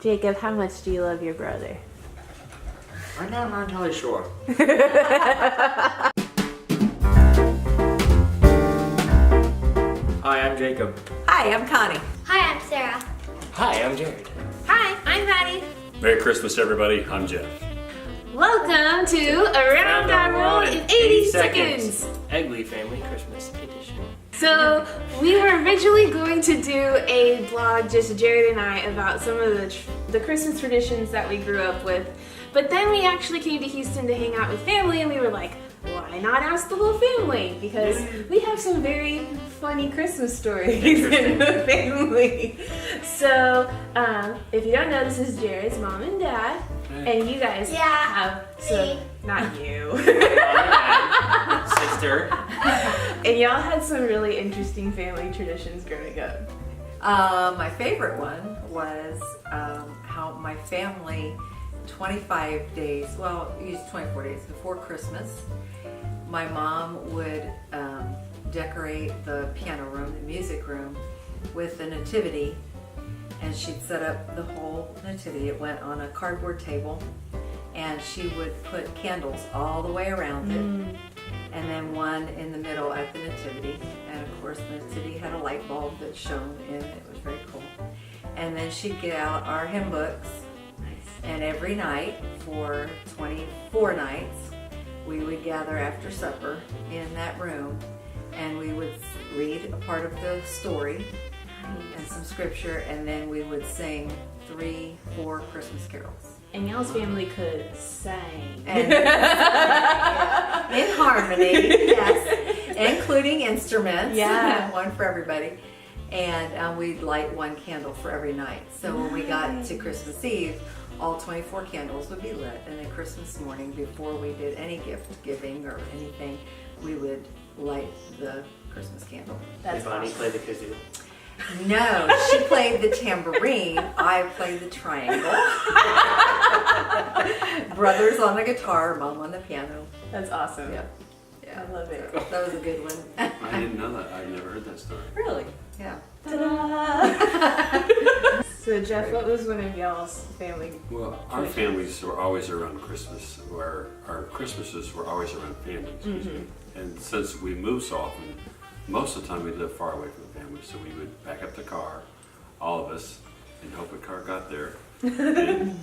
Jacob, how much do you love your brother? I'm not entirely sure. Hi, I'm Jacob. Hi, I'm Connie. Hi, I'm Sarah. Hi, I'm Jared. Hi, I'm Patty. Merry Christmas, everybody. I'm Jeff. Welcome to Around Our World in 80 Seconds. Eggly Family Christmas Edition. So, we were originally going to do a blog, just Jared and I, about some of the Christmas traditions that we grew up with. But then we actually came to Houston to hang out with family, and we were like, why not ask the whole family? Because we have some very funny Christmas stories in the family. So, if you don't know, this is Jared's mom and dad, and you guys have some, not you, Sister. and y'all had some really interesting family traditions growing up. My favorite one was how my family, 25 days, well, used 24 days before Christmas, my mom would decorate the piano room, the music room, with the nativity, and she'd set up the whole nativity. It went on a cardboard table, and she would put candles all the way around it, and then one in the middle at the nativity, and of course the nativity had a light bulb that shone in. It was very cool. And then she'd get out our hymn books, and every night for 24 nights we would gather after supper in that room, and we would read a part of the story and some scripture, and then we would sing 3-4 Christmas carols. And y'all's family could sing. And, in harmony, yes, including instruments. Yeah. One for everybody. And we'd light one candle for every night. So when we got to Christmas Eve, all 24 candles would be lit, and then Christmas morning, before we did any gift giving or anything, we would light the Christmas candle. That's Did Bonnie awesome. play the kazoo? No, she played the tambourine, I played the triangle. Brothers on the guitar, mom on the piano. That's awesome. Yeah. Yeah. I love it. That was a good one. I didn't know that. I've never heard that story. Really? Yeah. Ta-da! So Jeff, what was one of y'all's family? Well, our families were always around Christmas, where our Christmases were always around family. Excuse me. And since we moved so often, most of the time we lived far away from the family, so we would back up the car, all of us, and hope the car got there. And,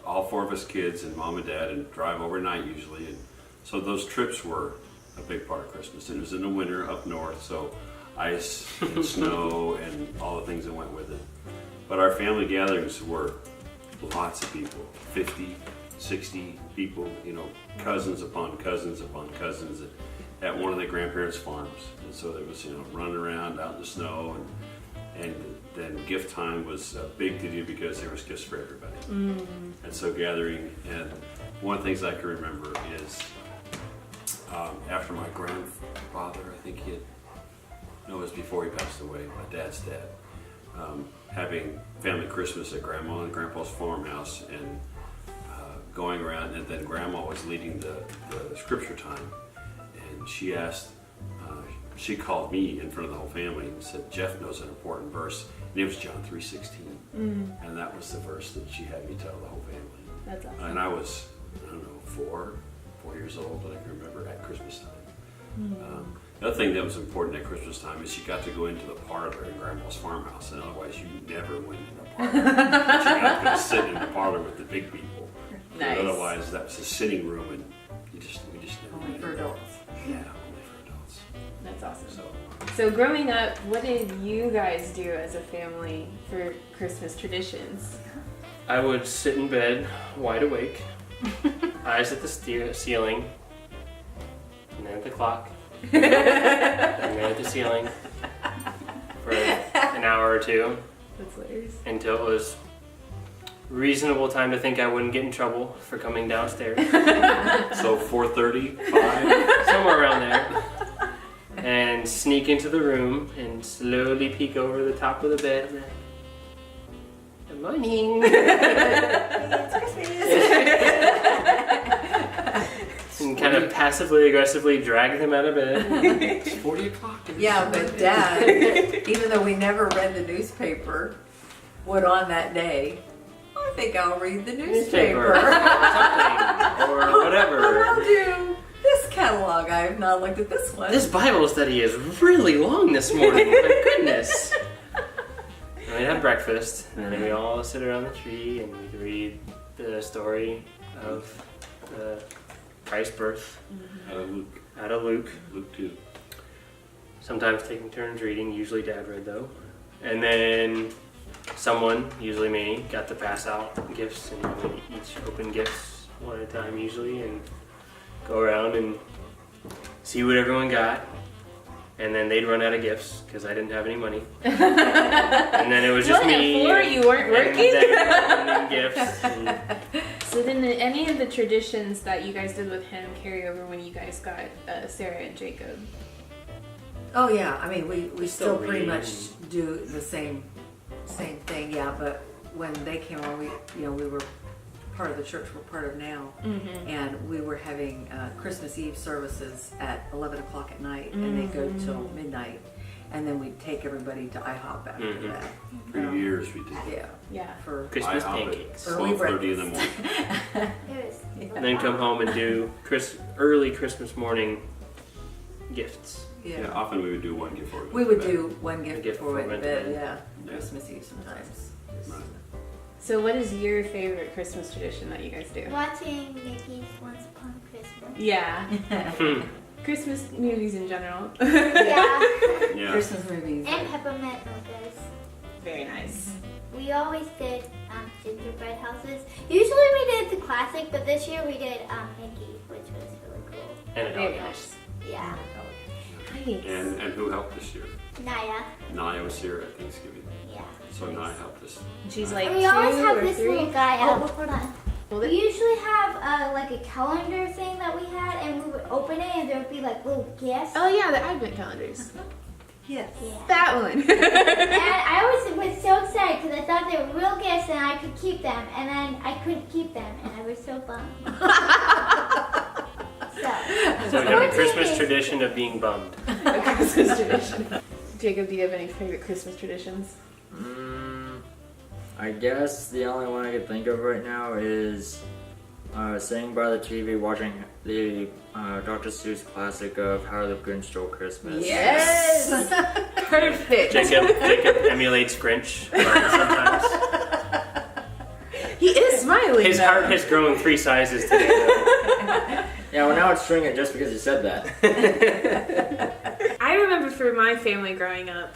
all 4 of us kids and mom and dad, and drive overnight usually. And so those trips were a big part of Christmas. And it was in the winter up north, so ice and snow and all the things that went with it. But our family gatherings were lots of people, 50, 60 people, cousins upon cousins upon cousins at one of the grandparents' farms. And so there was, running around out in the snow, and then gift time was big to do because there was gifts for everybody. And so gathering, and one of the things I can remember is after my grandfather, I think it was before he passed away, my dad's dad, having family Christmas at Grandma and Grandpa's farmhouse, and going around, and then Grandma was leading the scripture time, and she asked, she called me in front of the whole family and said, Jeff knows an important verse, and it was John 3:16, and that was the verse that she had me tell the whole family. That's awesome. And I was, 4 years old, but I can remember at Christmas time. The other thing that was important at Christmas time is you got to go into the parlor in Grandma's farmhouse, and otherwise you never went in the parlor. But you got to sit in the parlor with the big people. Nice. But otherwise, that was a sitting room, and we just never Only went for in there. adults. Yeah, only for adults. That's awesome. So So growing up, what did you guys do as a family for Christmas traditions? I would sit in bed, wide awake, eyes at the ceiling, and then at the clock, and then at the ceiling for an hour or two That's hilarious. until it was reasonable time to think I wouldn't get in trouble for coming downstairs. So 4:30, 5. Somewhere around there. And sneak into the room and slowly peek over the top of the bed. And then, good morning. And kind of passively aggressively drag them out of bed. It's 40 o'clock. Yeah, but Dad, even though we never read the newspaper, would on that day, I think I'll read the Newspaper. newspaper. Something, or whatever. I'll do this catalog. I have not looked at this one. This Bible study is really long this morning. My goodness. And we'd have breakfast, and then we all sit around the tree and we'd read the story of Christ's birth out of Luke. Luke 2. Sometimes taking turns reading, usually Dad read though. And then someone, usually me, got to pass out gifts, and we each open gifts one at a time usually, and go around and see what everyone got. And then they'd run out of gifts because I didn't have any money. And then it was just me. You weren't and working. them opening gifts. And So then, did any of the traditions that you guys did with him carry over when you guys got Sarah and Jacob? Oh yeah, I mean we still Still pretty read. much do the same thing. Yeah, but when they came on, we were part of the church we're part of now, and we were having Christmas Eve services at 11 o'clock at night, and they go till midnight, and then we'd take everybody to IHOP after that. For years we did. Yeah, Yeah. for Christmas IHOP at pancakes. Early 12:30 in the morning. It was And then come home and do early Christmas morning gifts. Yeah, often we would do one gift for We would do one gift gift before we went to before bed. we went to Yeah, Yeah. Christmas Eve sometimes. Right. So, what is your favorite Christmas tradition that you guys do? watching Mickey's Once Upon Christmas. Yeah, Hmm. Christmas movies in general. Yeah, Yeah. Christmas movies. and peppermint mochas. Very nice. We always did gingerbread houses. Usually we did the classic, but this year we did Mickey, which was really cool. And a Very doghouse. nice. Yeah, Nice. And who helped this year? Naya. Naya was here at Thanksgiving. Yeah. So Naya helped us. She's like And we always 2 have or this 3. little guy. Hold on. Well, We usually have like a calendar thing that we had, and we would open it, and there would be like little gifts. Oh yeah, the advent calendars. Yes. Yeah. That one. And I always was so excited because I thought they were real gifts and I could keep them, and then I couldn't keep them, and I was so bummed. So we have a Christmas tradition of being bummed. A Christmas tradition. Jacob, do you have any favorite Christmas traditions? I guess the only one I could think of right now is sitting by the TV watching the Dr. Seuss classic of How the Grinch Stole Christmas. Yes. Perfect. Jacob emulates Grinch sometimes. He is smiling. His though. heart has grown 3 sizes today. Though. Yeah, well now it's shrinking just because you said that. I remember for my family growing up,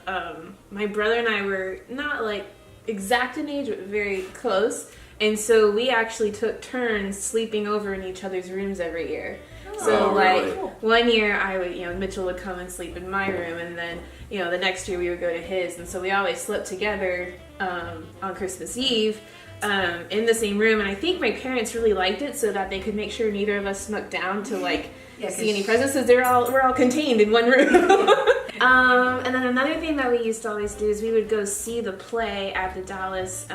my brother and I were not like exact in age, but very close. And so we actually took turns sleeping over in each other's rooms every year. So Oh, like really? one year I would, Mitchell would come and sleep in my room, and then, the next year we would go to his. And so we always slept together on Christmas Eve in the same room. And I think my parents really liked it so that they could make sure neither of us snuck down to like Yeah, see any presents, because we're all contained in one room. And then another thing that we used to always do is we would go see the play at the Dallas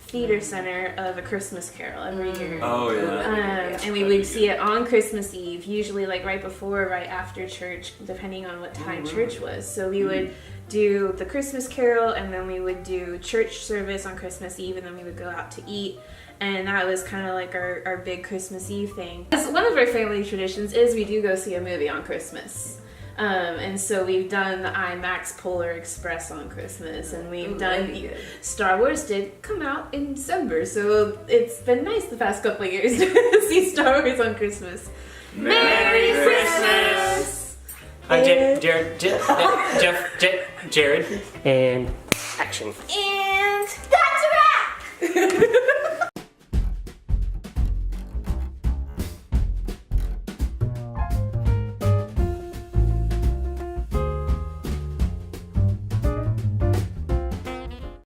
Theater Center of A Christmas Carol every year. Oh, yeah. And we would see it on Christmas Eve, usually like right before or right after church, depending on what time church was. So we would do the Christmas Carol, and then we would do church service on Christmas Eve, and then we would go out to eat. And that was kind of like our big Christmas Eve thing. One of our family traditions is we do go see a movie on Christmas. And so we've done the IMAX Polar Express on Christmas, and we've done Star Wars did come out in December, so it's been nice the past couple of years to see Star Wars on Christmas. Merry Christmas! Hi, Jared, and action. And that's a wrap!